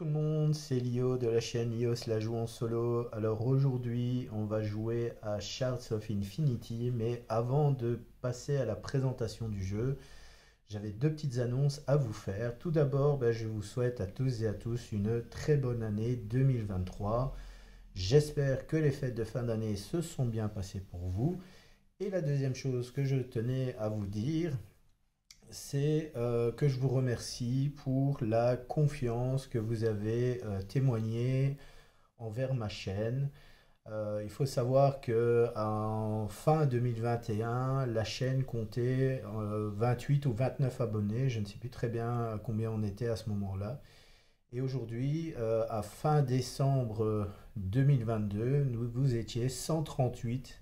Tout le monde, c'est Lio de la chaîne Lio se la joue en solo. Alors aujourd'hui, on va jouer à Shards of Infinity, mais avant de passer à la présentation du jeu, j'avais deux petites annonces à vous faire. Tout d'abord, je vous souhaite à tous et à tous une très bonne année 2023. J'espère que les fêtes de fin d'année se sont bien passées pour vous. Et la deuxième chose que je tenais à vous dire, c'est que je vous remercie pour la confiance que vous avez témoignée envers ma chaîne. Il faut savoir que en fin 2021, la chaîne comptait 28 ou 29 abonnés. Je ne sais plus très bien combien on était à ce moment-là. Et aujourd'hui, à fin décembre 2022, vous étiez 138.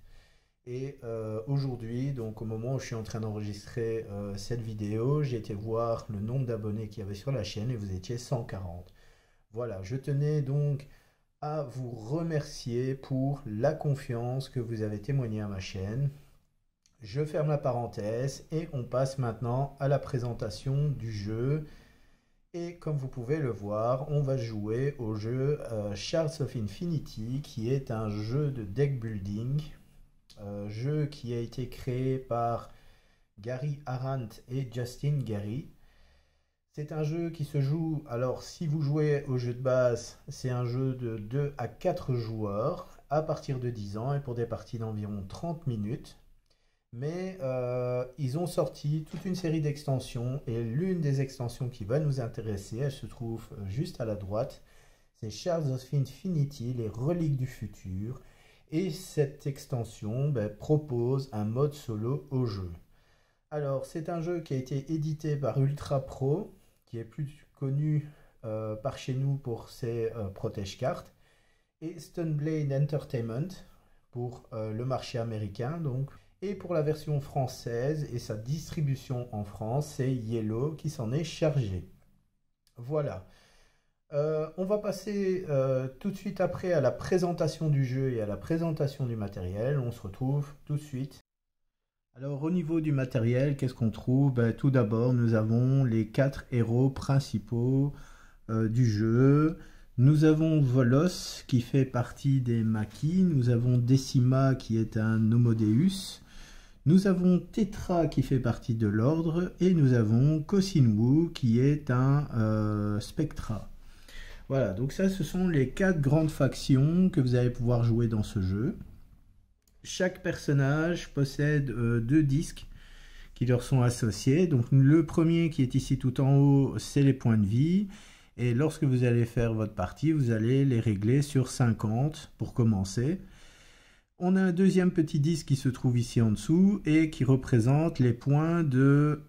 Et aujourd'hui, donc au moment où je suis en train d'enregistrer cette vidéo, j'ai été voir le nombre d'abonnés qu'il y avait sur la chaîne et vous étiez 140. Voilà, je tenais donc à vous remercier pour la confiance que vous avez témoignée à ma chaîne. Je ferme la parenthèse et on passe maintenant à la présentation du jeu. Et comme vous pouvez le voir, on va jouer au jeu Shards of Infinity, qui est un jeu de deck building. Jeu qui a été créé par Gary Arendt et Justin Gary. C'est un jeu qui se joue, alors si vous jouez au jeu de base, c'est un jeu de 2 à 4 joueurs à partir de 10 ans et pour des parties d'environ 30 minutes. Mais ils ont sorti toute une série d'extensions et l'une des extensions qui va nous intéresser, elle se trouve juste à la droite, c'est Shards of Infinity, les reliques du futur. Et cette extension propose un mode solo au jeu. Alors, c'est un jeu qui a été édité par Ultra Pro, qui est plus connu par chez nous pour ses protège-cartes, et Stoneblade Entertainment pour le marché américain. Donc. Et pour la version française et sa distribution en France, c'est Yellow qui s'en est chargé. Voilà. On va passer tout de suite après à la présentation du jeu et à la présentation du matériel. On se retrouve tout de suite. Alors au niveau du matériel, qu'est-ce qu'on trouve? Tout d'abord, nous avons les 4 héros principaux du jeu. Nous avons Volos qui fait partie des Maquis. Nous avons Decima qui est un Homodeus. Nous avons Tetra qui fait partie de l'ordre. Et nous avons Kosinwu qui est un Spectra. Voilà, donc ça, ce sont les 4 grandes factions que vous allez pouvoir jouer dans ce jeu. Chaque personnage possède 2 disques qui leur sont associés. Donc le premier qui est ici tout en haut, c'est les points de vie. Et lorsque vous allez faire votre partie, vous allez les régler sur 50 pour commencer. On a un deuxième petit disque qui se trouve ici en dessous et qui représente les points de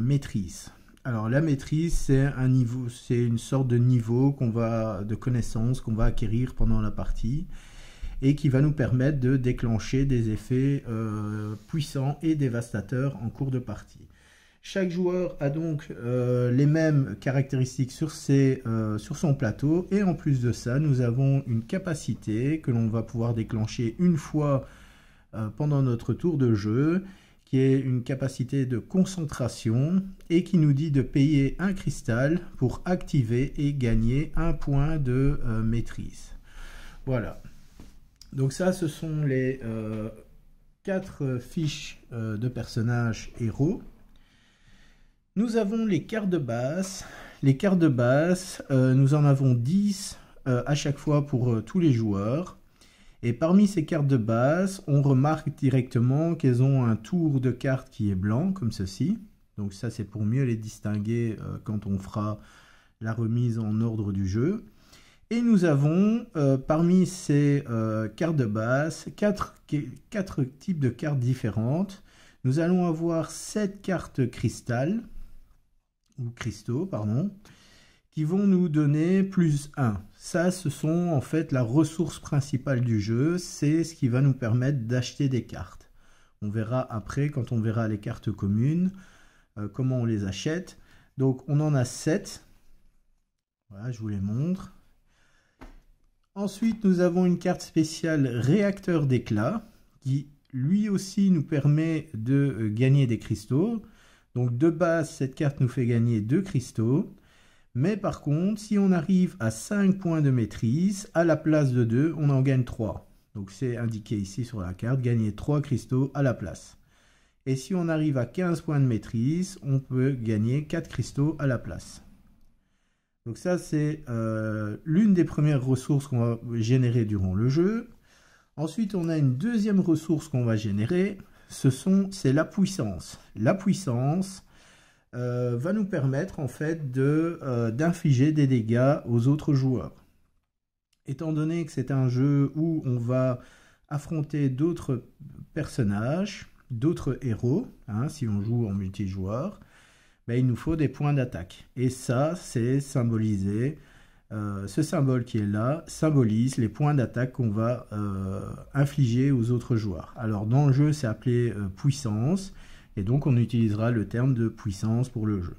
maîtrise. Alors la maîtrise, c'est un niveau, c'est une sorte de niveau de connaissance qu'on va acquérir pendant la partie et qui va nous permettre de déclencher des effets puissants et dévastateurs en cours de partie. Chaque joueur a donc les mêmes caractéristiques sur son plateau et en plus de ça, nous avons une capacité que l'on va pouvoir déclencher une fois pendant notre tour de jeu, qui est une capacité de concentration et qui nous dit de payer un cristal pour activer et gagner un point de maîtrise. Voilà. Donc ça, ce sont les 4 fiches de personnages héros. Nous avons les cartes de base. Les cartes de base, nous en avons 10 à chaque fois pour tous les joueurs. Et parmi ces cartes de base, on remarque directement qu'elles ont un tour de carte qui est blanc, comme ceci. Donc ça, c'est pour mieux les distinguer quand on fera la remise en ordre du jeu. Et nous avons, parmi ces cartes de base, 4 types de cartes différentes. Nous allons avoir 7 cartes cristal, ou cristaux, pardon, qui vont nous donner plus 1. Ça, ce sont en fait la ressource principale du jeu, c'est ce qui va nous permettre d'acheter des cartes. On verra après, quand on verra les cartes communes, comment on les achète. Donc on en a 7. Voilà, je vous les montre. Ensuite, nous avons une carte spéciale réacteur d'éclat, qui lui aussi nous permet de gagner des cristaux. Donc de base, cette carte nous fait gagner 2 cristaux. Mais par contre, si on arrive à 5 points de maîtrise, à la place de 2, on en gagne 3. Donc c'est indiqué ici sur la carte, gagner 3 cristaux à la place. Et si on arrive à 15 points de maîtrise, on peut gagner 4 cristaux à la place. Donc ça, c'est l'une des premières ressources qu'on va générer durant le jeu. Ensuite, on a une deuxième ressource qu'on va générer, c'est la puissance. La puissance va nous permettre en fait d'infliger des dégâts aux autres joueurs. Étant donné que c'est un jeu où on va affronter d'autres personnages, d'autres héros, hein, si on joue en multijoueur, ben, il nous faut des points d'attaque. Et ça, c'est symbolisé. Ce symbole qui est là symbolise les points d'attaque qu'on va infliger aux autres joueurs. Alors dans le jeu, c'est appelé puissance, et donc on utilisera le terme de puissance pour le jeu.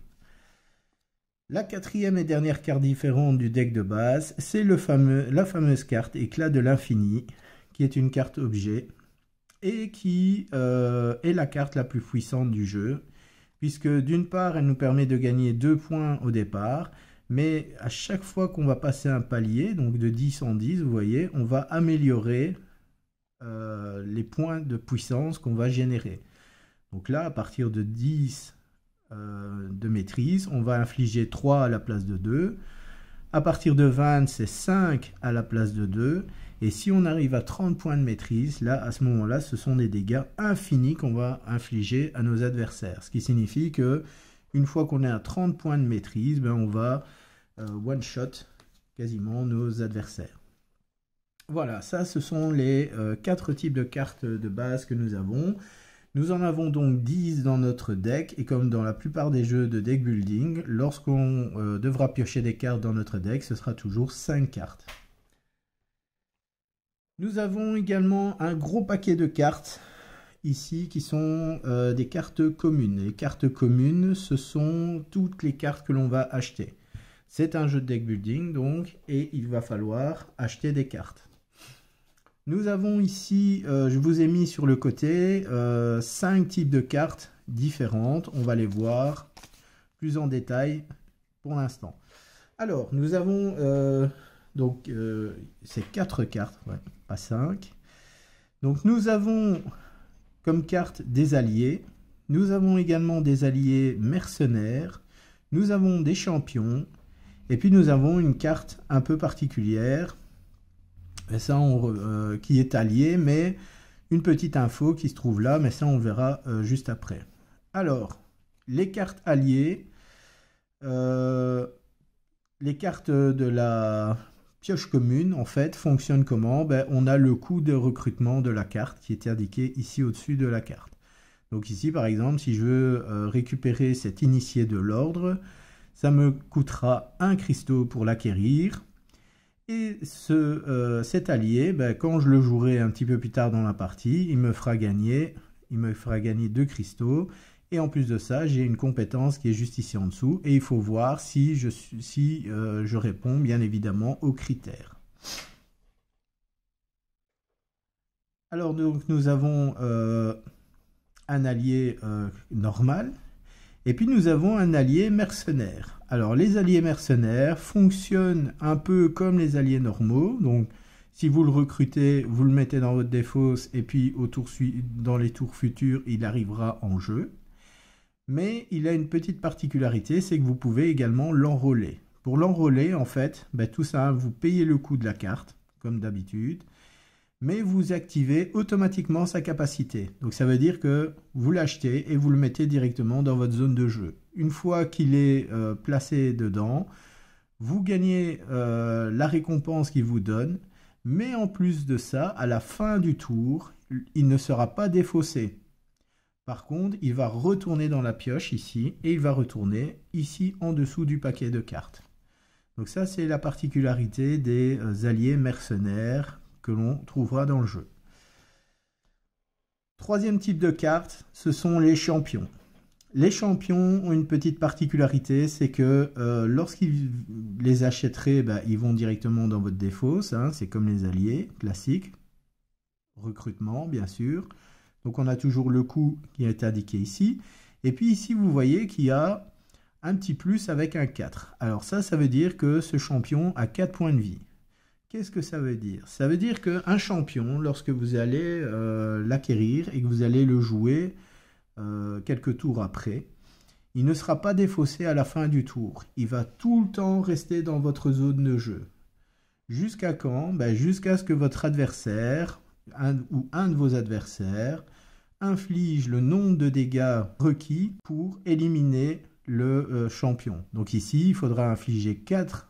La quatrième et dernière carte différente du deck de base, c'est la fameuse carte Éclat de l'infini, qui est une carte objet, et qui est la carte la plus puissante du jeu, puisque d'une part, elle nous permet de gagner 2 points au départ, mais à chaque fois qu'on va passer un palier, donc de 10 en 10, vous voyez, on va améliorer les points de puissance qu'on va générer. Donc là, à partir de 10 de maîtrise, on va infliger 3 à la place de 2. À partir de 20, c'est 5 à la place de 2. Et si on arrive à 30 points de maîtrise, là, à ce moment-là, ce sont des dégâts infinis qu'on va infliger à nos adversaires. Ce qui signifie que une fois qu'on est à 30 points de maîtrise, ben, on va one-shot quasiment nos adversaires. Voilà, ça, ce sont les 4 types de cartes de base que nous avons. Nous en avons donc 10 dans notre deck, et comme dans la plupart des jeux de deck building, lorsqu'on devra piocher des cartes dans notre deck, ce sera toujours 5 cartes. Nous avons également un gros paquet de cartes ici qui sont des cartes communes. Les cartes communes, ce sont toutes les cartes que l'on va acheter. C'est un jeu de deck building donc, et il va falloir acheter des cartes. Nous avons ici, je vous ai mis sur le côté, 5 types de cartes différentes. On va les voir plus en détail pour l'instant. Alors, nous avons ces 4 cartes, ouais, pas 5. Donc, nous avons comme carte des alliés. Nous avons également des alliés mercenaires. Nous avons des champions. Et puis, nous avons une carte un peu particulière. Et ça, qui est allié, mais une petite info qui se trouve là, mais ça on verra juste après. Alors, les cartes alliées, les cartes de la pioche commune, en fait, fonctionnent comment? Ben, on a le coût de recrutement de la carte qui est indiqué ici au-dessus de la carte. Donc ici, par exemple, si je veux récupérer cet initié de l'ordre, ça me coûtera 1 cristaux pour l'acquérir. Et cet allié, ben, quand je le jouerai un petit peu plus tard dans la partie, il me fera gagner 2 cristaux. Et en plus de ça, j'ai une compétence qui est juste ici en dessous. Et il faut voir si je réponds bien évidemment aux critères. Alors donc nous avons un allié normal. Et puis nous avons un allié mercenaire. Alors les alliés mercenaires fonctionnent un peu comme les alliés normaux. Donc si vous le recrutez, vous le mettez dans votre défausse et puis dans les tours futurs, il arrivera en jeu. Mais il a une petite particularité, c'est que vous pouvez également l'enrôler. Pour l'enrôler, en fait, ben, tout ça, vous payez le coût de la carte, comme d'habitude. Mais vous activez automatiquement sa capacité. Donc ça veut dire que vous l'achetez et vous le mettez directement dans votre zone de jeu. Une fois qu'il est placé dedans, vous gagnez la récompense qu'il vous donne, mais en plus de ça, à la fin du tour, il ne sera pas défaussé. Par contre, il va retourner dans la pioche ici, et il va retourner ici en dessous du paquet de cartes. Donc ça, c'est la particularité des alliés mercenaires que l'on trouvera dans le jeu. Troisième type de carte, ce sont les champions. Les champions ont une petite particularité, c'est que lorsqu'ils les achèteraient, ben, ils vont directement dans votre défausse, hein, c'est comme les alliés classiques. Recrutement, bien sûr. Donc on a toujours le coût qui est indiqué ici. Et puis ici, vous voyez qu'il y a un petit plus avec un 4. Alors ça veut dire que ce champion a 4 points de vie. Qu'est-ce que ça veut dire? Ça veut dire qu'un champion, lorsque vous allez l'acquérir et que vous allez le jouer quelques tours après, il ne sera pas défaussé à la fin du tour. Il va tout le temps rester dans votre zone de jeu. Jusqu'à quand? Jusqu'à ce que votre adversaire, ou un de vos adversaires, inflige le nombre de dégâts requis pour éliminer le champion. Donc ici, il faudra infliger 4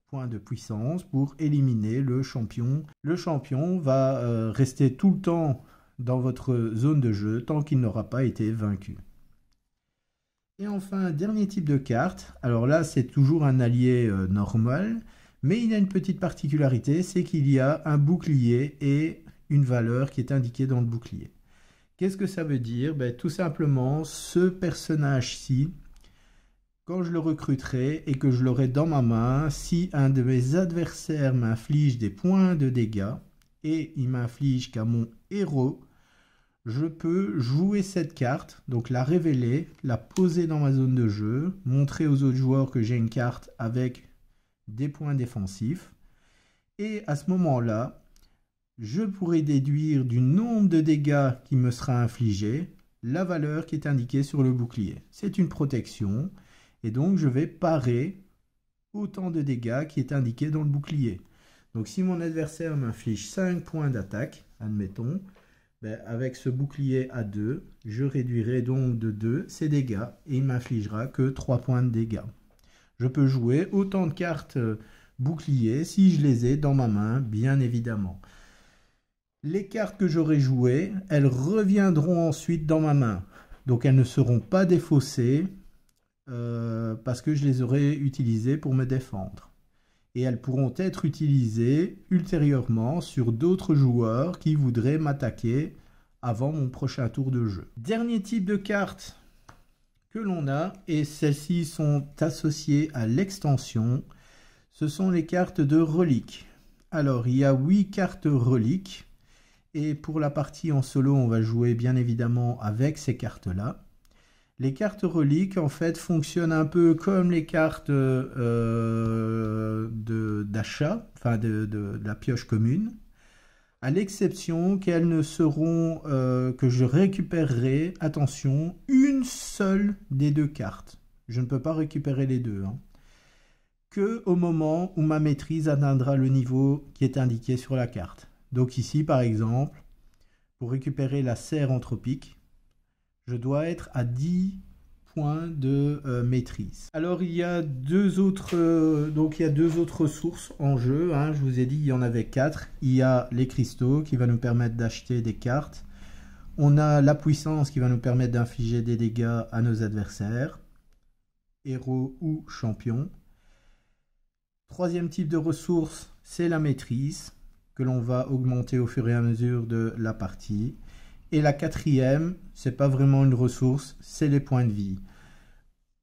points de puissance pour éliminer le champion. Le champion va rester tout le temps dans votre zone de jeu tant qu'il n'aura pas été vaincu. Et enfin, dernier type de carte. Alors là, c'est toujours un allié normal, mais il a une petite particularité, c'est qu'il y a un bouclier et une valeur qui est indiquée dans le bouclier. Qu'est-ce que ça veut dire? Tout simplement, ce personnage-ci, quand je le recruterai et que je l'aurai dans ma main, si un de mes adversaires m'inflige des points de dégâts et il m'inflige qu'à mon héros, je peux jouer cette carte, donc la révéler, la poser dans ma zone de jeu, montrer aux autres joueurs que j'ai une carte avec des points défensifs. Et à ce moment-là, je pourrai déduire du nombre de dégâts qui me sera infligé la valeur qui est indiquée sur le bouclier. C'est une protection et donc je vais parer autant de dégâts qui est indiqué dans le bouclier. Donc si mon adversaire m'inflige 5 points d'attaque, admettons, avec ce bouclier à 2, je réduirai donc de 2 ses dégâts et il m'infligera que 3 points de dégâts. Je peux jouer autant de cartes bouclier si je les ai dans ma main, bien évidemment. Les cartes que j'aurai jouées, elles reviendront ensuite dans ma main. Donc elles ne seront pas défaussées parce que je les aurai utilisées pour me défendre. Et elles pourront être utilisées ultérieurement sur d'autres joueurs qui voudraient m'attaquer avant mon prochain tour de jeu. Dernier type de cartes que l'on a, et celles-ci sont associées à l'extension, ce sont les cartes de reliques. Alors, il y a 8 cartes reliques, et pour la partie en solo, on va jouer bien évidemment avec ces cartes-là. Les cartes reliques, en fait, fonctionnent un peu comme les cartes d'achat, enfin de la pioche commune, à l'exception qu'elles ne seront, que je récupérerai, attention, une seule des 2 cartes. Je ne peux pas récupérer les deux, que au moment où ma maîtrise atteindra le niveau qui est indiqué sur la carte. Donc ici, par exemple, pour récupérer la serre anthropique, je dois être à 10 points de maîtrise. Alors il y a deux autres ressources en jeu. Je vous ai dit il y en avait 4. Il y a les cristaux qui va nous permettre d'acheter des cartes. On a la puissance qui va nous permettre d'infliger des dégâts à nos adversaires, héros ou champions. Troisième type de ressource, c'est la maîtrise que l'on va augmenter au fur et à mesure de la partie. Et la quatrième, c'est pas vraiment une ressource, c'est les points de vie.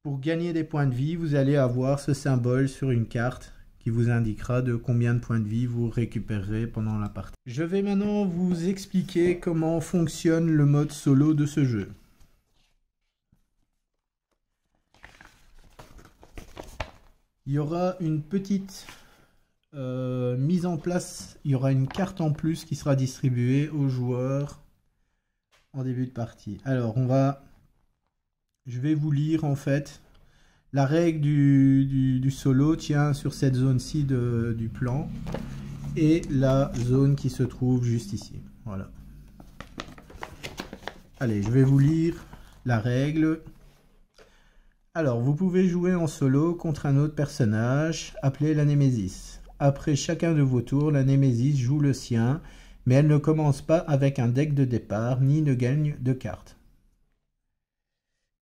Pour gagner des points de vie, vous allez avoir ce symbole sur une carte qui vous indiquera de combien de points de vie vous récupérerez pendant la partie. Je vais maintenant vous expliquer comment fonctionne le mode solo de ce jeu. Il y aura une petite mise en place, il y aura une carte en plus qui sera distribuée aux joueurs en début de partie. Alors je vais vous lire en fait la règle du solo tient sur cette zone-ci du plan et la zone qui se trouve juste ici. Voilà. Allez, je vais vous lire la règle. Alors, vous pouvez jouer en solo contre un autre personnage appelé la Némésis. Après chacun de vos tours, la Némésis joue le sien, mais elle ne commence pas avec un deck de départ, ni ne gagne de cartes.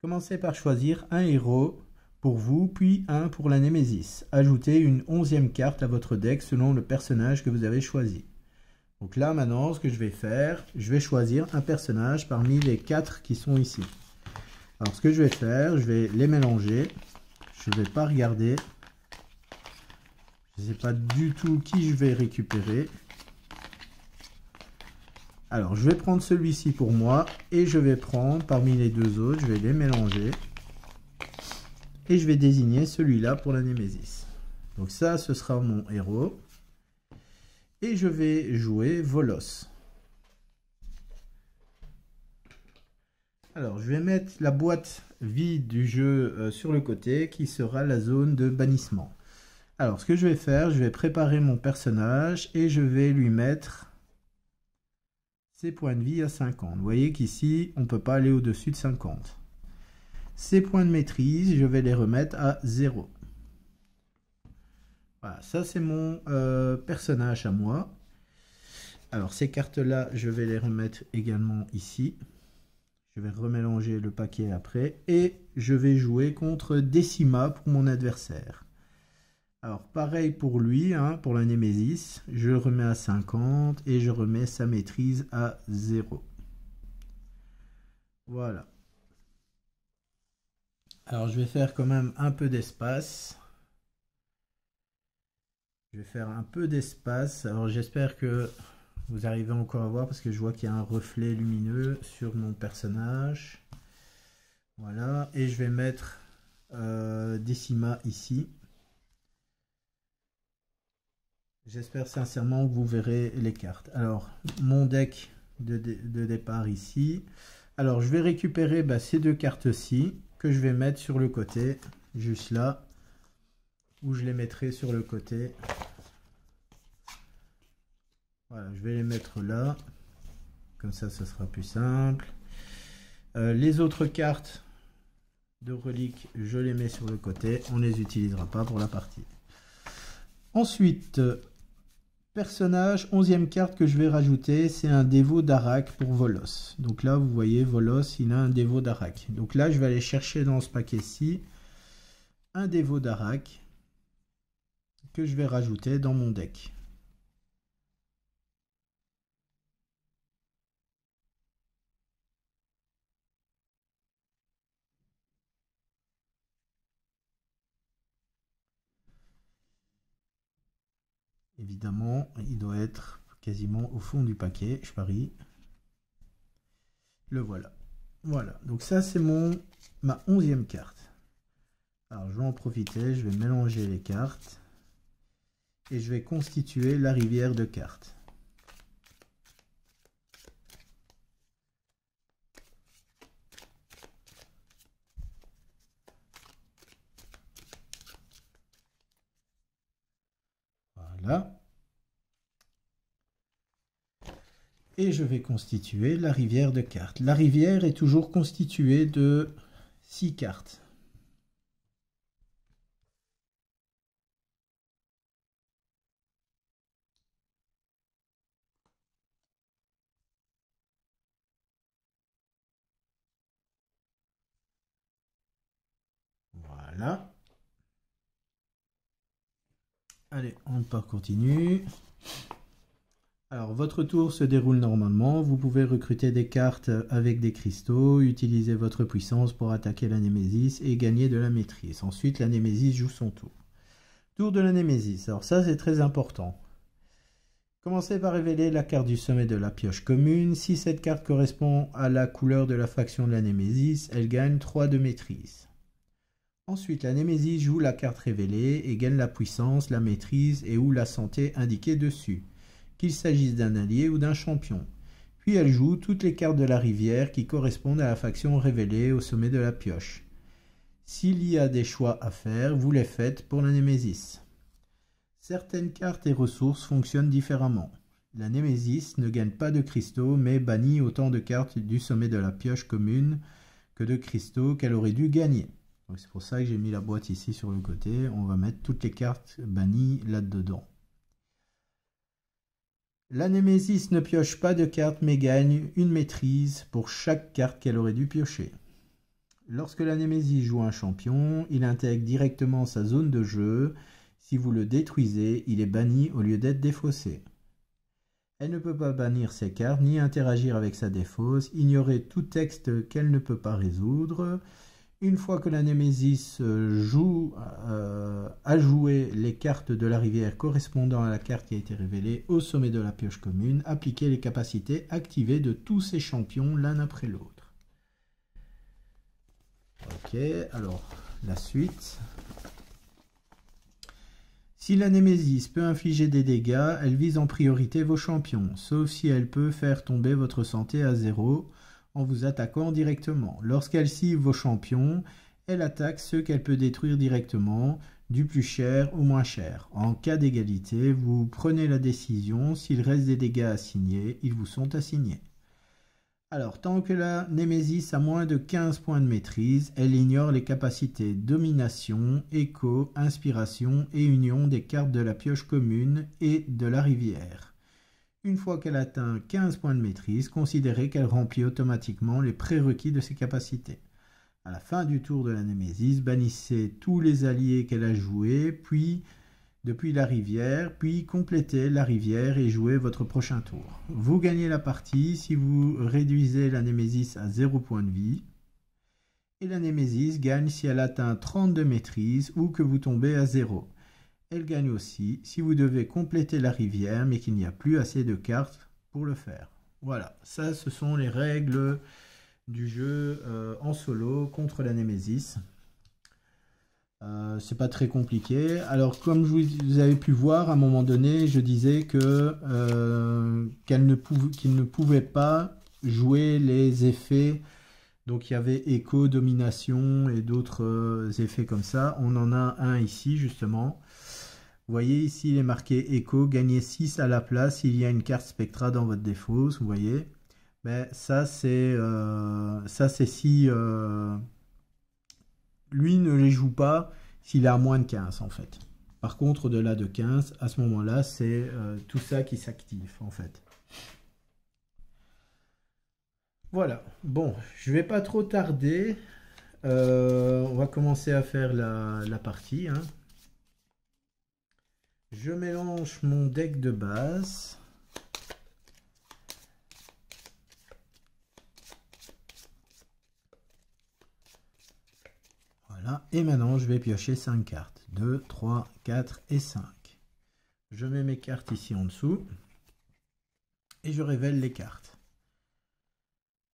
Commencez par choisir un héros pour vous, puis un pour la Némésis. Ajoutez une 11e carte à votre deck selon le personnage que vous avez choisi. Donc là, maintenant, ce que je vais faire, je vais choisir un personnage parmi les 4 qui sont ici. Alors, ce que je vais faire, je vais les mélanger. Je ne vais pas regarder. Je ne sais pas du tout qui je vais récupérer. Alors, je vais prendre celui-ci pour moi et je vais prendre parmi les deux autres, je vais les mélanger. Et je vais désigner celui-là pour la Némésis. Donc ça, ce sera mon héros. Et je vais jouer Volos. Alors, je vais mettre la boîte vide du jeu sur le côté, qui sera la zone de bannissement. Alors, ce que je vais faire, je vais préparer mon personnage et je vais lui mettre ses points de vie à 50. Vous voyez qu'ici, on ne peut pas aller au-dessus de 50. Ses points de maîtrise, je vais les remettre à 0. Voilà, ça c'est mon personnage à moi. Alors, ces cartes-là, je vais les remettre également ici. Je vais remélanger le paquet après. Et je vais jouer contre Decima pour mon adversaire. Alors, pareil pour lui, hein, pour la Némésis. Je le remets à 50 et je remets sa maîtrise à 0. Voilà. Alors, je vais faire quand même un peu d'espace. Je vais faire un peu d'espace. Alors, j'espère que vous arrivez encore à voir parce que je vois qu'il y a un reflet lumineux sur mon personnage. Voilà. Et je vais mettre Decima ici. J'espère sincèrement que vous verrez les cartes. Alors, mon deck de départ ici. Alors, je vais récupérer ces deux cartes-ci que je vais mettre sur le côté, juste là, où je les mettrai sur le côté. Voilà, je vais les mettre là. Comme ça, ce sera plus simple. Les autres cartes de reliques, je les mets sur le côté. On ne les utilisera pas pour la partie. Ensuite, personnage, 11e carte que je vais rajouter, c'est un dévot d'Arak pour Volos. Donc là, vous voyez, Volos, il a un dévot d'Arak. Donc là, je vais aller chercher dans ce paquet-ci un dévot d'Arak que je vais rajouter dans mon deck. Évidemment, il doit être quasiment au fond du paquet, je parie. Le voilà. Voilà, donc ça c'est ma 11e carte. Alors je vais en profiter, je vais mélanger les cartes. Et je vais constituer la rivière de cartes. Voilà. Et je vais constituer la rivière de cartes. La rivière est toujours constituée de 6 cartes. Voilà. Allez, on continue. Alors, votre tour se déroule normalement. Vous pouvez recruter des cartes avec des cristaux, utiliser votre puissance pour attaquer la Némésis et gagner de la maîtrise. Ensuite, la Némésis joue son tour. Tour de la Némésis. Alors ça, c'est très important. Commencez par révéler la carte du sommet de la pioche commune. Si cette carte correspond à la couleur de la faction de la Némésis, elle gagne 3 de maîtrise. Ensuite, la Némésis joue la carte révélée et gagne la puissance, la maîtrise et ou la santé indiquée dessus, qu'il s'agisse d'un allié ou d'un champion. Puis elle joue toutes les cartes de la rivière qui correspondent à la faction révélée au sommet de la pioche. S'il y a des choix à faire, vous les faites pour la Némésis. Certaines cartes et ressources fonctionnent différemment. La Némésis ne gagne pas de cristaux, mais bannit autant de cartes du sommet de la pioche commune que de cristaux qu'elle aurait dû gagner. C'est pour ça que j'ai mis la boîte ici sur le côté. On va mettre toutes les cartes bannies là-dedans. La Némésis ne pioche pas de cartes mais gagne une maîtrise pour chaque carte qu'elle aurait dû piocher. Lorsque la Némésis joue un champion, il intègre directement sa zone de jeu. Si vous le détruisez, il est banni au lieu d'être défaussé. Elle ne peut pas bannir ses cartes ni interagir avec sa défausse, ignorer tout texte qu'elle ne peut pas résoudre. Une fois que la Némésis a joué les cartes de la rivière correspondant à la carte qui a été révélée au sommet de la pioche commune, appliquez les capacités activées de tous ces champions l'un après l'autre. Ok, alors la suite. Si la Némésis peut infliger des dégâts, elle vise en priorité vos champions, sauf si elle peut faire tomber votre santé à 0 en vous attaquant directement. Lorsqu'elle cible vos champions, elle attaque ceux qu'elle peut détruire directement, du plus cher au moins cher. En cas d'égalité, vous prenez la décision. S'il reste des dégâts assignés, ils vous sont assignés. Alors, tant que la Némésis a moins de 15 points de maîtrise, elle ignore les capacités domination, écho, inspiration et union des cartes de la pioche commune et de la rivière. Une fois qu'elle atteint 15 points de maîtrise, considérez qu'elle remplit automatiquement les prérequis de ses capacités. À la fin du tour de la Némésis, bannissez tous les alliés qu'elle a joués, puis depuis la rivière, puis complétez la rivière et jouez votre prochain tour. Vous gagnez la partie si vous réduisez la Némésis à 0 point de vie. Et la Némésis gagne si elle atteint 30 de maîtrise ou que vous tombez à 0. Elle gagne aussi si vous devez compléter la rivière mais qu'il n'y a plus assez de cartes pour le faire. Voilà, ça ce sont les règles du jeu en solo contre la Némésis. C'est pas très compliqué. Alors comme vous avez pu voir, à un moment donné, je disais que qu'il ne pouvait pas jouer les effets. Donc il y avait écho, domination et d'autres effets comme ça. On en a un ici justement. Vous voyez ici il est marqué écho, gagnez 6 à la place. Il y a une carte spectra dans votre défausse, vous voyez. Mais ça c'est si lui ne les joue pas s'il est à moins de 15 en fait. Par contre, au-delà de 15, à ce moment-là, c'est tout ça qui s'active en fait. Voilà, bon, je vais pas trop tarder. On va commencer à faire la partie. Hein. Je mélange mon deck de base. Voilà. Et maintenant, je vais piocher 5 cartes. 2, 3, 4 et 5. Je mets mes cartes ici en dessous. Et je révèle les cartes.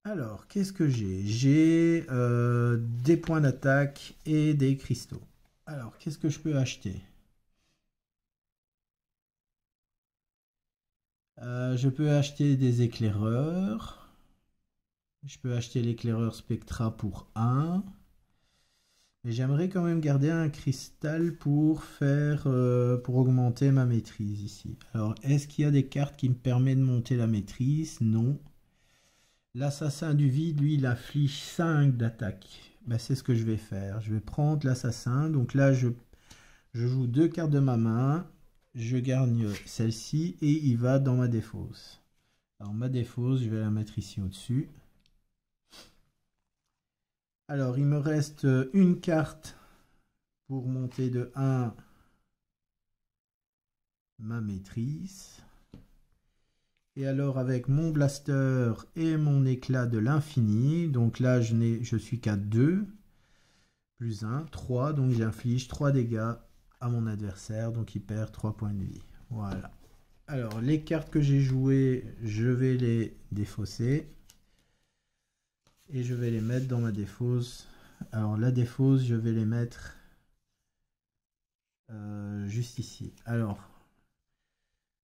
Alors, qu'est-ce que j'ai? J'ai des points d'attaque et des cristaux. Alors, qu'est-ce que je peux acheter? Je peux acheter des éclaireurs. Je peux acheter l'éclaireur Spectra pour 1. Mais j'aimerais quand même garder un cristal pour faire pour augmenter ma maîtrise ici. Alors, est-ce qu'il y a des cartes qui me permettent de monter la maîtrise? Non. L'assassin du vide, lui, il inflige 5 d'attaque. Ben, c'est ce que je vais faire. Je vais prendre l'assassin. Donc là, je joue 2 cartes de ma main. Je gagne celle-ci et il va dans ma défausse. Alors ma défausse, je vais la mettre ici au-dessus. Alors il me reste une carte pour monter de 1 ma maîtrise. Et alors avec mon blaster et mon éclat de l'infini, donc là je suis qu'à 2 plus 1, 3, donc j'inflige 3 dégâts à mon adversaire, donc il perd 3 points de vie. Voilà. Alors les cartes que j'ai jouées, je vais les défausser. Et je vais les mettre dans ma défausse. Alors la défausse, je vais les mettre juste ici. Alors,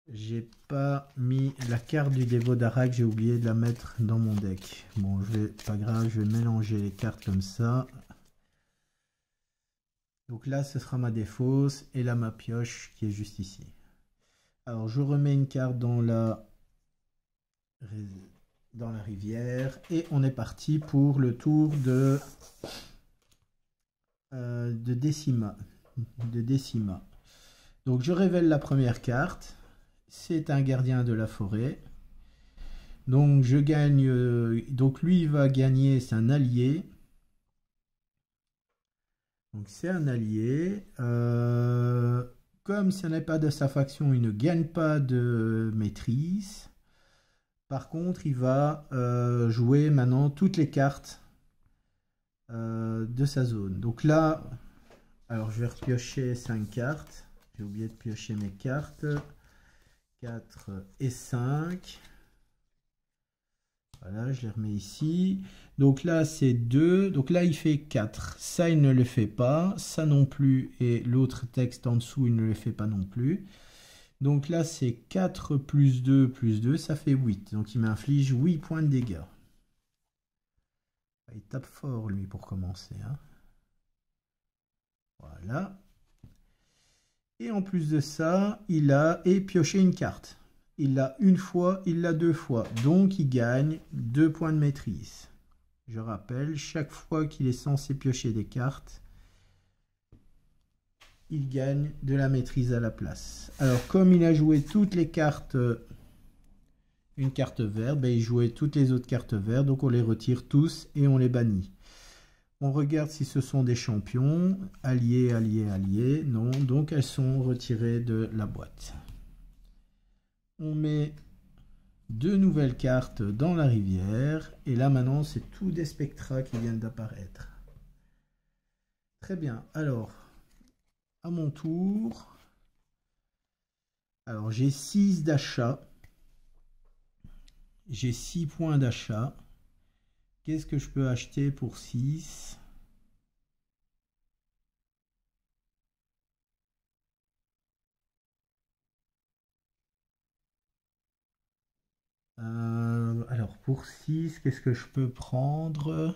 j'ai pas mis la carte du dévot d'Arak, j'ai oublié de la mettre dans mon deck. Bon, pas grave, je vais mélanger les cartes comme ça. Donc là, ce sera ma défausse et là ma pioche qui est juste ici. Alors, je remets une carte dans la rivière et on est parti pour le tour de Décima. Donc, je révèle la première carte. C'est un gardien de la forêt. Donc, je gagne. Donc, lui, il va gagner. C'est un allié. Donc c'est un allié. Comme ce n'est pas de sa faction, il ne gagne pas de maîtrise. Par contre, il va jouer maintenant toutes les cartes de sa zone. Donc là, alors je vais repiocher 5 cartes. J'ai oublié de piocher mes cartes. 4 et 5. Voilà, je les remets ici. Donc là, c'est 2. Donc là, il fait 4. Ça, il ne le fait pas. Ça non plus. Et l'autre texte en dessous, il ne le fait pas non plus. Donc là, c'est 4 plus 2, ça fait 8. Donc il m'inflige 8 points de dégâts. Il tape fort, lui, pour commencer. Hein. Voilà. Et en plus de ça, il a pioché une carte. Il l'a une fois, il l'a 2 fois. Donc il gagne 2 points de maîtrise. Je rappelle, chaque fois qu'il est censé piocher des cartes, il gagne de la maîtrise à la place. Alors comme il a joué toutes les cartes, une carte verte, ben, il jouait toutes les autres cartes vertes, donc on les retire tous et on les bannit. On regarde si ce sont des champions, alliés, alliés, alliés, non, donc elles sont retirées de la boîte. On met 2 nouvelles cartes dans la rivière, et là maintenant c'est tous des spectras qui viennent d'apparaître. Très bien, alors, à mon tour, alors j'ai 6 d'achat, j'ai 6 points d'achat. Qu'est-ce que je peux acheter pour 6? Alors pour 6, qu'est-ce que je peux prendre?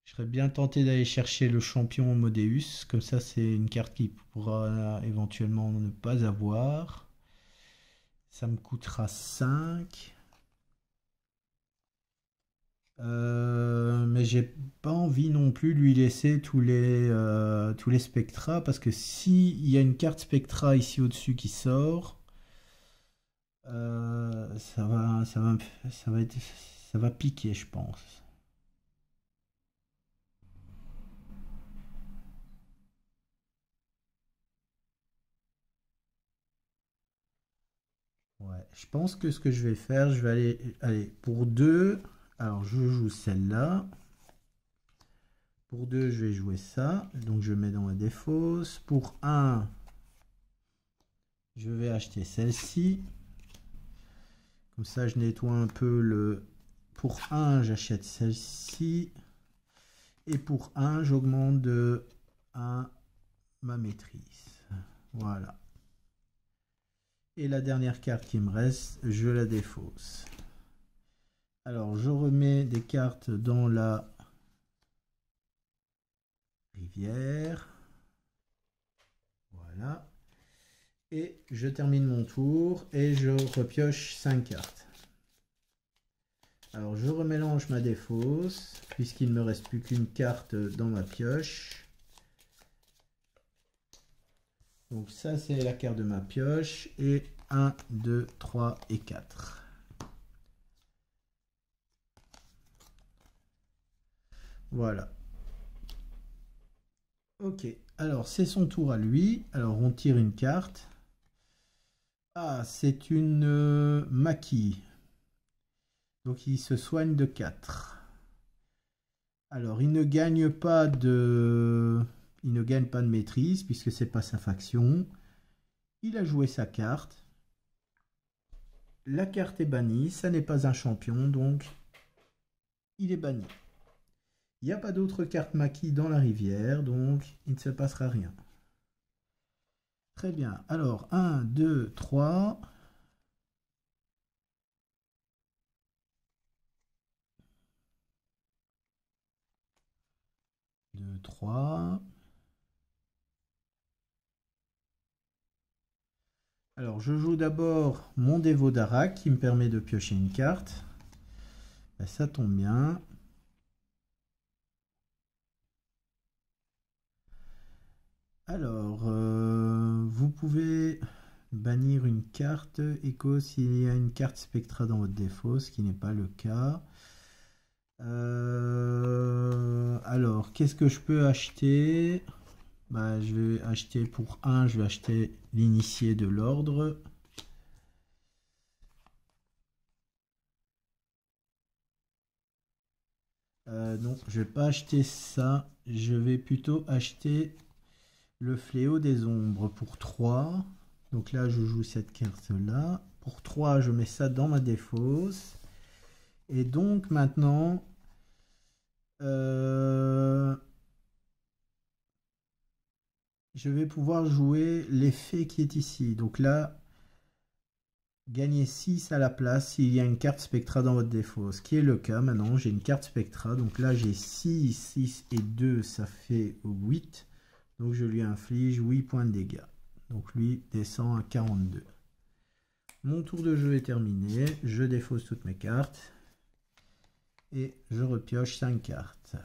Je serais bien tenté d'aller chercher le champion Modéus. Comme ça, c'est une carte qui pourra éventuellement ne pas avoir. Ça me coûtera 5. Mais j'ai pas envie non plus de lui laisser tous les spectras. Parce que s'il y a une carte spectra ici au-dessus qui sort, ça va piquer, je pense. Ouais, je pense que ce que je vais faire, je vais aller pour 2. Alors, je joue celle-là. Pour 2, je vais jouer ça. Donc, je mets dans la défausse. Pour 1, je vais acheter celle-ci. Comme ça, je nettoie un peu le... Pour 1, j'achète celle-ci. Et pour 1, j'augmente de 1 ma maîtrise. Voilà. Et la dernière carte qui me reste, je la défausse. Alors, je remets des cartes dans la rivière. Voilà. Et je termine mon tour et je repioche 5 cartes. Alors, je remélange ma défausse, puisqu'il ne me reste plus qu'une carte dans ma pioche. Donc ça, c'est la carte de ma pioche. Et 1, 2, 3 et 4. Voilà. Ok, alors c'est son tour à lui. Alors on tire une carte. Ah, c'est une maquille. Donc il se soigne de 4. Alors il ne gagne pas de... Il ne gagne pas de maîtrise puisque c'est pas sa faction. Il a joué sa carte. La carte est bannie. Ça n'est pas un champion, donc il est banni. Il n'y a pas d'autres cartes maquis dans la rivière, donc il ne se passera rien. Très bien. Alors, 1, 2, 3. Deux, 3. Alors, je joue d'abord mon dévot d'Arak qui me permet de piocher une carte. Ben, ça tombe bien. Alors, vous pouvez bannir une carte Echo s'il y a une carte Spectra dans votre défaut, ce qui n'est pas le cas. Alors, qu'est-ce que je peux acheter? Bah, je vais acheter pour 1, je vais acheter l'initié de l'ordre. Non, je vais pas acheter ça. Je vais plutôt acheter le fléau des ombres pour 3. Donc là, je joue cette carte-là. Pour 3, je mets ça dans ma défausse. Et donc maintenant, je vais pouvoir jouer l'effet qui est ici. Donc là, gagner 6 à la place s'il y a une carte spectra dans votre défausse. Ce qui est le cas maintenant, j'ai une carte spectra. Donc là, j'ai 6, 6 et 2, ça fait 8. Donc je lui inflige 8 points de dégâts. Donc lui descend à 42. Mon tour de jeu est terminé. Je défausse toutes mes cartes. Et je repioche 5 cartes.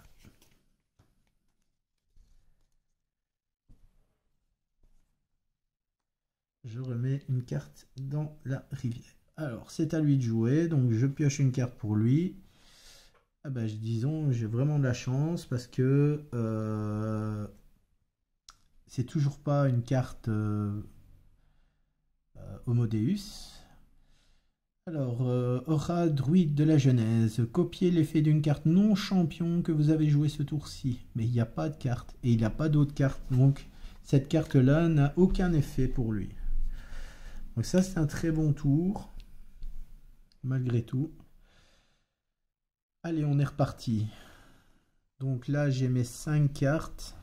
Je remets une carte dans la rivière. Alors, c'est à lui de jouer. Donc, je pioche une carte pour lui. Ah ben, disons, j'ai vraiment de la chance parce que c'est toujours pas une carte Homo Deus. Alors, aura druide de la Genèse. Copier l'effet d'une carte non champion que vous avez joué ce tour-ci. Mais il n'y a pas de carte. Et il n'y a pas d'autre carte. Donc, cette carte-là n'a aucun effet pour lui. Donc ça, c'est un très bon tour. Malgré tout. Allez, on est reparti. Donc là, j'ai mes 5 cartes.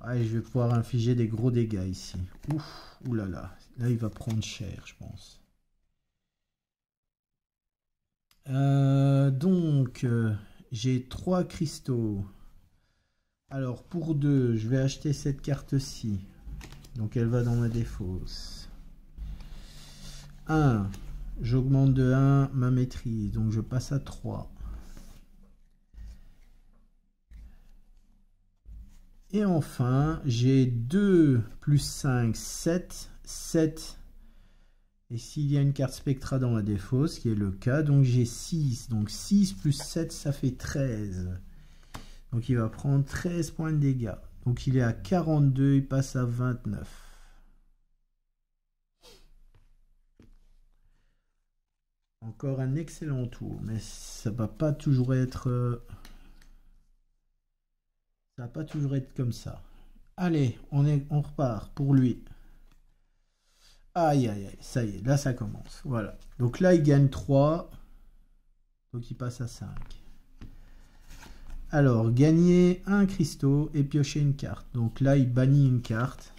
Ouais, je vais pouvoir infliger des gros dégâts ici. Ouf, oulala. Là, il va prendre cher, je pense. J'ai 3 cristaux. Alors, pour 2, je vais acheter cette carte-ci. Donc, elle va dans ma défausse. 1, j'augmente de 1 ma maîtrise. Donc, je passe à 3. Et enfin, j'ai 2 plus 5, 7. 7. Et s'il y a une carte spectra dans la défausse, ce qui est le cas, donc j'ai 6. Donc 6 plus 7, ça fait 13. Donc il va prendre 13 points de dégâts. Donc il est à 42, il passe à 29. Encore un excellent tour, mais ça va pas toujours être... ça va pas toujours être comme ça. Allez, on repart pour lui. Aïe, aïe, aïe, ça y est, là ça commence. Voilà. Donc là, il gagne 3. Donc il passe à 5. Alors, gagner un cristaux et piocher une carte. Donc là, il bannit une carte.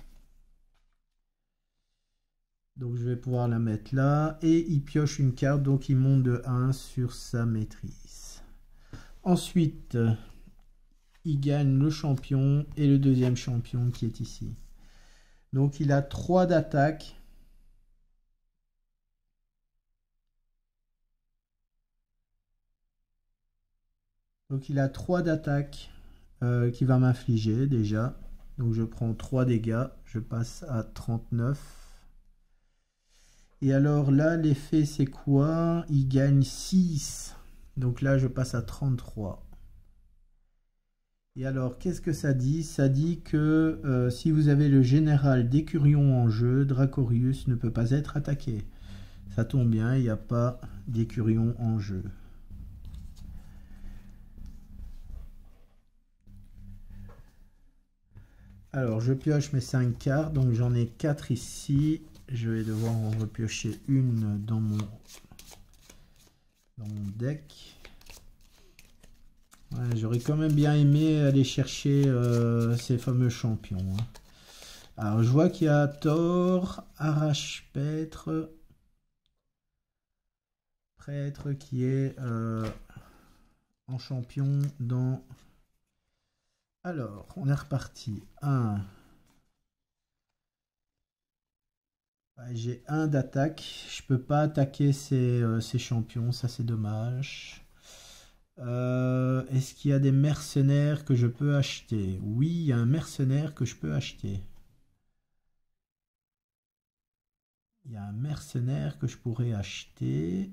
Donc je vais pouvoir la mettre là. Et il pioche une carte, donc il monte de 1 sur sa maîtrise. Ensuite, il gagne le champion et le deuxième champion qui est ici. Donc il a 3 d'attaque. Donc il a 3 d'attaque qui va m'infliger déjà. Donc je prends 3 dégâts. Je passe à 39. Et alors là, l'effet c'est quoi? Il gagne 6. Donc là, je passe à 33. Et alors, qu'est-ce que ça dit? Ça dit que si vous avez le général d'Écurion en jeu, Dracorius ne peut pas être attaqué. Ça tombe bien, il n'y a pas d'Écurion en jeu. Alors, je pioche mes 5 cartes, donc j'en ai 4 ici. Je vais devoir en repiocher une dans mon deck. Ouais, j'aurais quand même bien aimé aller chercher ces fameux champions. Hein. Alors, je vois qu'il y a Thor, Arrache-Pêtre, Prêtre qui est en champion dans... Alors, on est reparti. 1. J'ai 1 d'attaque. Je peux pas attaquer ces champions. Ça, c'est dommage. Est-ce qu'il y a des mercenaires que je peux acheter? Oui, il y a un mercenaire que je peux acheter. Il y a un mercenaire que je pourrais acheter.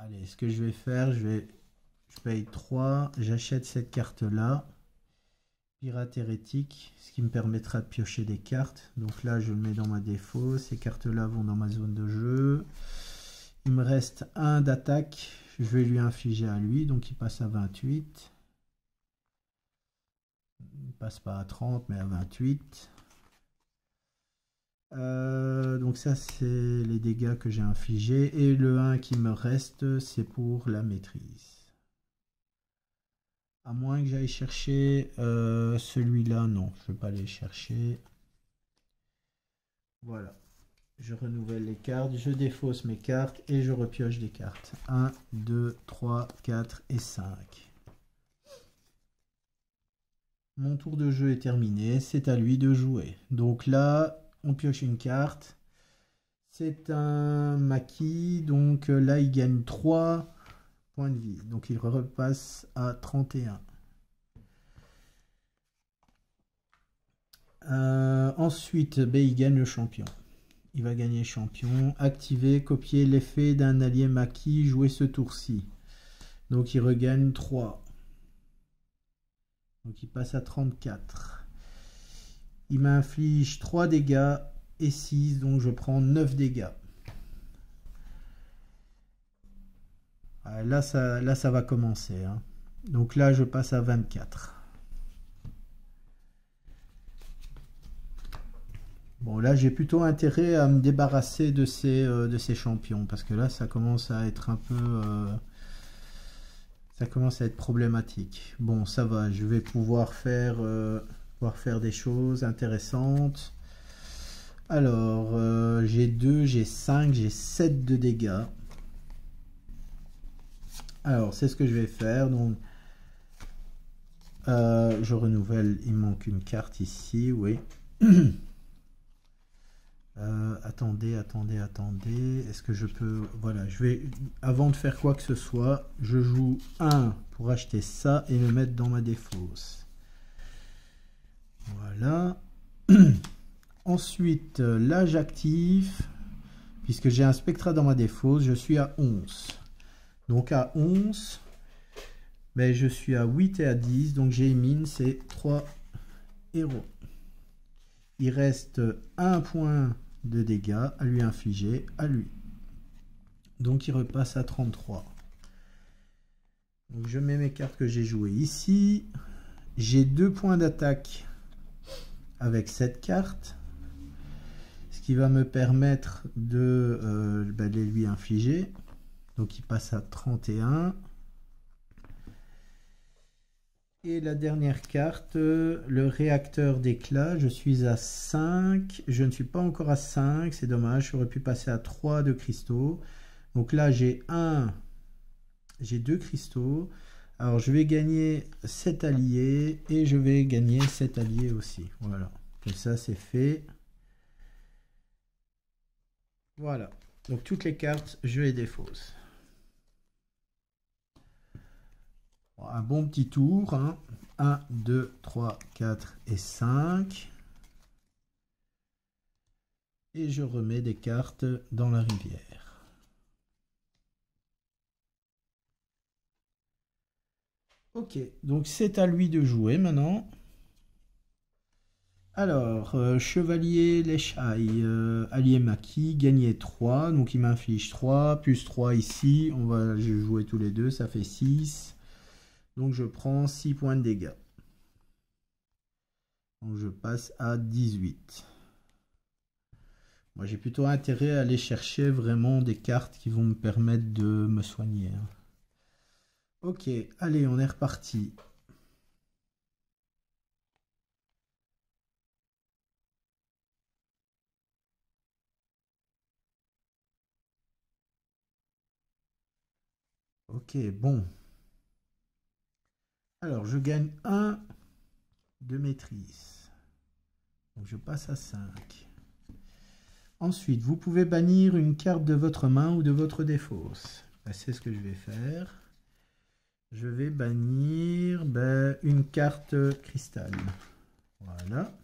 Allez, ce que je vais faire, je paye 3, j'achète cette carte-là. Pirate hérétique, ce qui me permettra de piocher des cartes. Donc là, je le mets dans ma défaut. Ces cartes-là vont dans ma zone de jeu. Il me reste 1 d'attaque. Je vais lui infliger à lui, donc il passe à 28. Il passe pas à 30, mais à 28. Donc ça, c'est les dégâts que j'ai infligés. Et le 1 qui me reste, c'est pour la maîtrise. À moins que j'aille chercher celui-là, non, je ne vais pas aller chercher. Voilà. Je renouvelle les cartes, je défausse mes cartes et je repioche des cartes. 1, 2, 3, 4 et 5. Mon tour de jeu est terminé, c'est à lui de jouer. Donc là, on pioche une carte. C'est un maquis, donc là il gagne 3 points de vie. Donc il repasse à 31. Ensuite, ben, il gagne le champion. Il va gagner champion. Activer, copier l'effet d'un allié maquis, jouer ce tour-ci. Donc il regagne 3. Donc il passe à 34. Il m'inflige 3 dégâts et 6, donc je prends 9 dégâts. Là, ça va commencer. Hein. Donc là, je passe à 24. Bon, là, j'ai plutôt intérêt à me débarrasser de ces champions. Parce que là, ça commence à être un peu... ça commence à être problématique. Bon, ça va. Je vais pouvoir faire des choses intéressantes. Alors, j'ai 2, j'ai 5, j'ai 7 de dégâts. Alors, c'est ce que je vais faire. Donc, je renouvelle. Il manque une carte ici, oui. Attendez. Est-ce que je peux... Voilà, je vais... Avant de faire quoi que ce soit, je joue 1 pour acheter ça et le mettre dans ma défausse. Voilà. Ensuite, là, j'active. Puisque j'ai un Spectra dans ma défausse, je suis à 11. Donc à 11, mais je suis à 8 et à 10. Donc j'ai mine, c'est 3 héros. Il reste 1 point de dégâts à lui infliger, à lui. Donc il repasse à 33. Donc je mets mes cartes que j'ai jouées ici. J'ai 2 points d'attaque avec cette carte. Ce qui va me permettre de les lui infliger. Donc il passe à 31. Et la dernière carte, le réacteur d'éclat, je suis à 5. Je ne suis pas encore à 5, c'est dommage. J'aurais pu passer à 3 de cristaux. Donc là, j'ai 2 cristaux. Alors je vais gagner 7 alliés et je vais gagner 7 alliés aussi. Voilà, comme ça c'est fait. Voilà, donc toutes les cartes, je les défausse. Un bon petit tour. Hein. 1, 2, 3, 4 et 5. Et je remets des cartes dans la rivière. Ok, donc c'est à lui de jouer maintenant. Alors, chevalier l'échaille, allié maquis, gagner 3. Donc il m'inflige 3, plus 3 ici. On va jouer tous les deux, ça fait 6. Donc je prends 6 points de dégâts. Donc je passe à 18. Moi j'ai plutôt intérêt à aller chercher vraiment des cartes qui vont me permettre de me soigner. Ok, allez, on est reparti. Ok, bon. Alors je gagne 1 de maîtrise. Donc je passe à 5. Ensuite, vous pouvez bannir une carte de votre main ou de votre défausse. C'est ce que je vais faire. Je vais bannir une carte cristal. Voilà.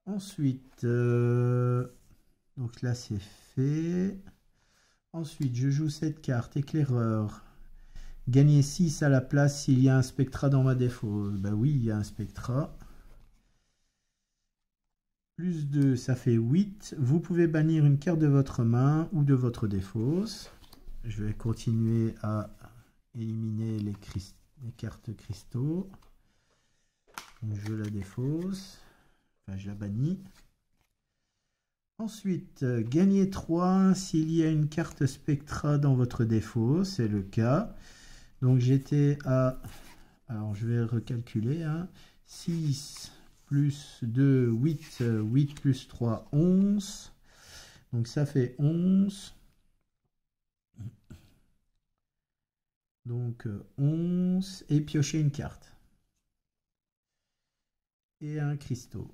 Ensuite, donc là c'est fait. Ensuite, je joue cette carte, éclaireur. Gagner 6 à la place s'il y a un spectra dans ma défausse. Ben oui, il y a un spectra. Plus 2, ça fait 8. Vous pouvez bannir une carte de votre main ou de votre défausse. Je vais continuer à éliminer les cartes cristaux. Donc je la défausse. Enfin, je la bannis. Ensuite, gagnez 3 s'il y a une carte Spectra dans votre défaut. C'est le cas. Donc j'étais à... Alors je vais recalculer. Hein, 6 plus 2, 8. 8 plus 3, 11. Donc ça fait 11. Donc 11. Et piocher une carte. Et un cristaux.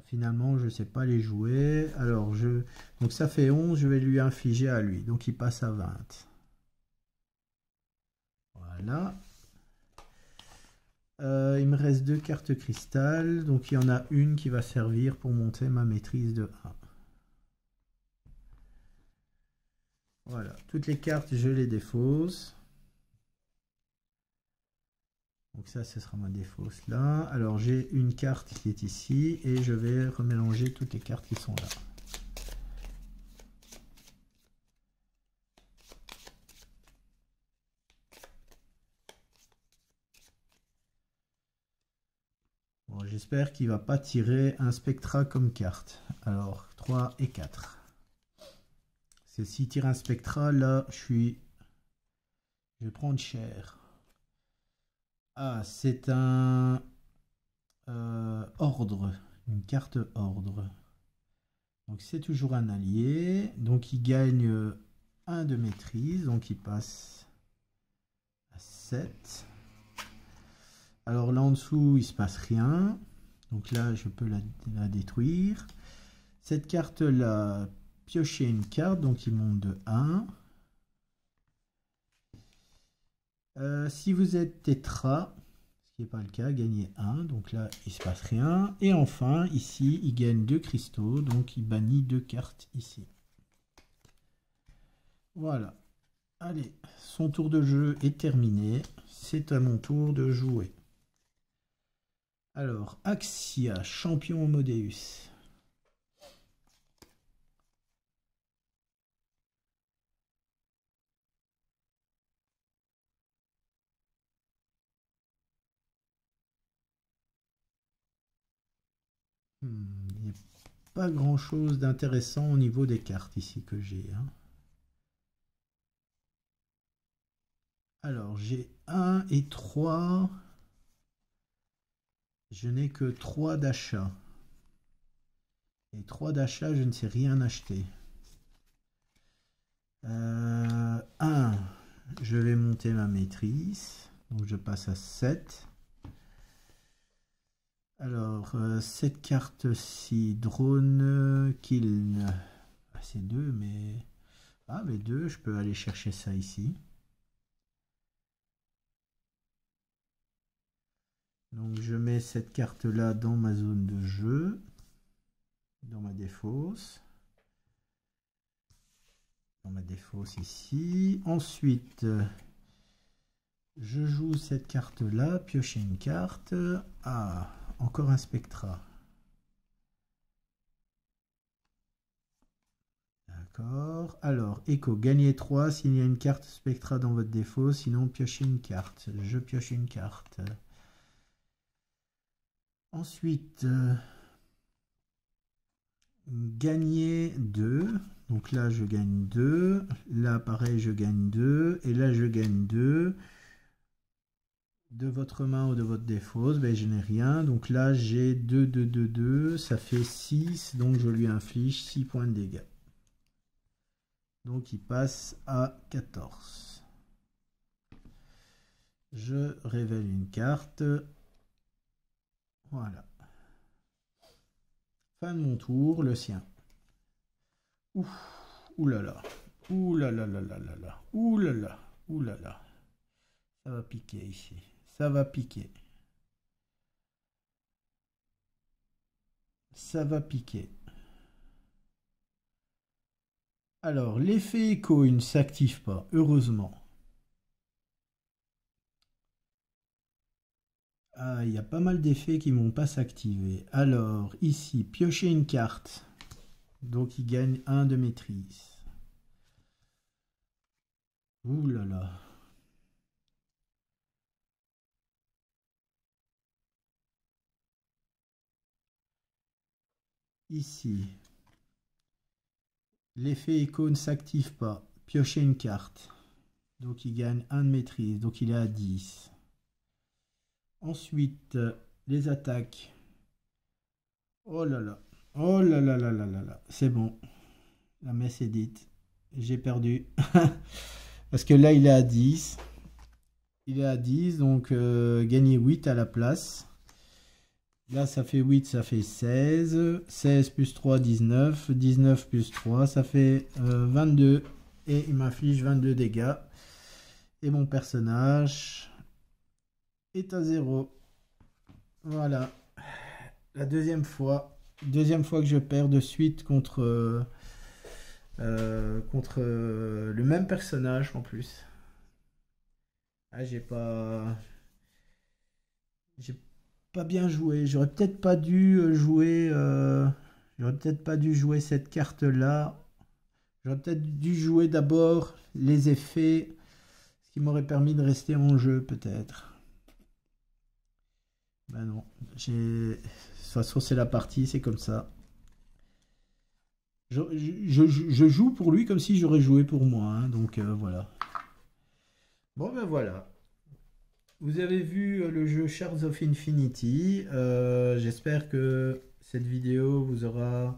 Finalement, je ne sais pas les jouer. Alors, donc ça fait 11, je vais lui infliger à lui. Donc, il passe à 20. Voilà. Il me reste 2 cartes cristal. Donc, il y en a une qui va servir pour monter ma maîtrise de 1. Voilà. Toutes les cartes, je les défausse. Donc ça, ce sera ma défausse là. Alors j'ai une carte qui est ici et je vais remélanger toutes les cartes qui sont là. Bon, j'espère qu'il ne va pas tirer un Spectra comme carte. Alors 3 et 4. C'est s'il tire un Spectra, là, je vais prendre cher. Ah, c'est un ordre, une carte ordre. Donc c'est toujours un allié. Donc il gagne 1 de maîtrise. Donc il passe à 7. Alors là en dessous, il ne se passe rien. Donc là, je peux la détruire. Cette carte-là, piocher une carte. Donc il monte de 1. Si vous êtes tétra, ce qui n'est pas le cas, gagnez 1. Donc là, il ne se passe rien. Et enfin, ici, il gagne 2 cristaux. Donc il bannit 2 cartes ici. Voilà. Allez, son tour de jeu est terminé. C'est à mon tour de jouer. Alors, Axia, champion Modéus. Il n'y a pas grand chose d'intéressant au niveau des cartes ici que j'ai. Hein. Alors, j'ai 1 et 3. Je n'ai que 3 d'achat. Et 3 d'achat, je ne sais rien acheter. 1, je vais monter ma maîtrise. Donc je passe à 7. Alors, cette carte-ci, drone, kill. C'est 2, mais... Ah, mais 2, je peux aller chercher ça ici. Donc je mets cette carte-là dans ma zone de jeu. Dans ma défausse. Dans ma défausse ici. Ensuite, je joue cette carte-là, piocher une carte. Ah, encore un Spectra. D'accord. Alors, Echo, gagnez 3 s'il y a une carte Spectra dans votre défaut. Sinon, piochez une carte. Je pioche une carte. Ensuite, gagner 2. Donc là, je gagne 2. Là, pareil, je gagne 2. Et là, je gagne 2. De votre main ou de votre défausse, ben, je n'ai rien. Donc là, j'ai 2, 2, 2, 2. Ça fait 6. Donc, je lui inflige 6 points de dégâts. Donc, il passe à 14. Je révèle une carte. Voilà. Fin de mon tour, le sien. Ouf, oulala, oulala, oulala, oulala, oulala. Ça va piquer ici. Ça va piquer. Ça va piquer. Alors, l'effet écho, il ne s'active pas, heureusement. Ah, il y a pas mal d'effets qui ne vont pas s'activer. Alors, ici, piocher une carte. Donc, il gagne 1 de maîtrise. Ouh là là. Ici, l'effet écho ne s'active pas. Piocher une carte. Donc il gagne 1 de maîtrise. Donc il est à 10. Ensuite, les attaques. Oh là là. Oh là là là là là là. C'est bon. La messe est dite. J'ai perdu. Parce que là, il est à 10. Il est à 10, donc gagner 8 à la place. Là, ça fait 8, ça fait 16. 16 plus 3, 19. 19 plus 3, ça fait 22. Et il m'inflige 22 dégâts. Et mon personnage est à 0. Voilà. La deuxième fois. Deuxième fois que je perds de suite contre le même personnage en plus. Ah, j'ai pas bien joué. J'aurais peut-être pas dû jouer cette carte-là. J'aurais peut-être dû jouer d'abord les effets, ce qui m'aurait permis de rester en jeu peut-être. Ben non, de toute façon c'est la partie, c'est comme ça. Je joue pour lui comme si j'aurais joué pour moi, hein, donc voilà. Bon ben voilà. Vous avez vu le jeu Shards of Infinity. J'espère que cette vidéo vous aura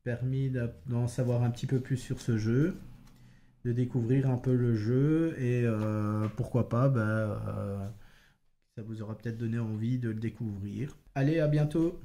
permis d'en savoir un petit peu plus sur ce jeu, de découvrir un peu le jeu et pourquoi pas, ça vous aura peut-être donné envie de le découvrir. Allez, à bientôt!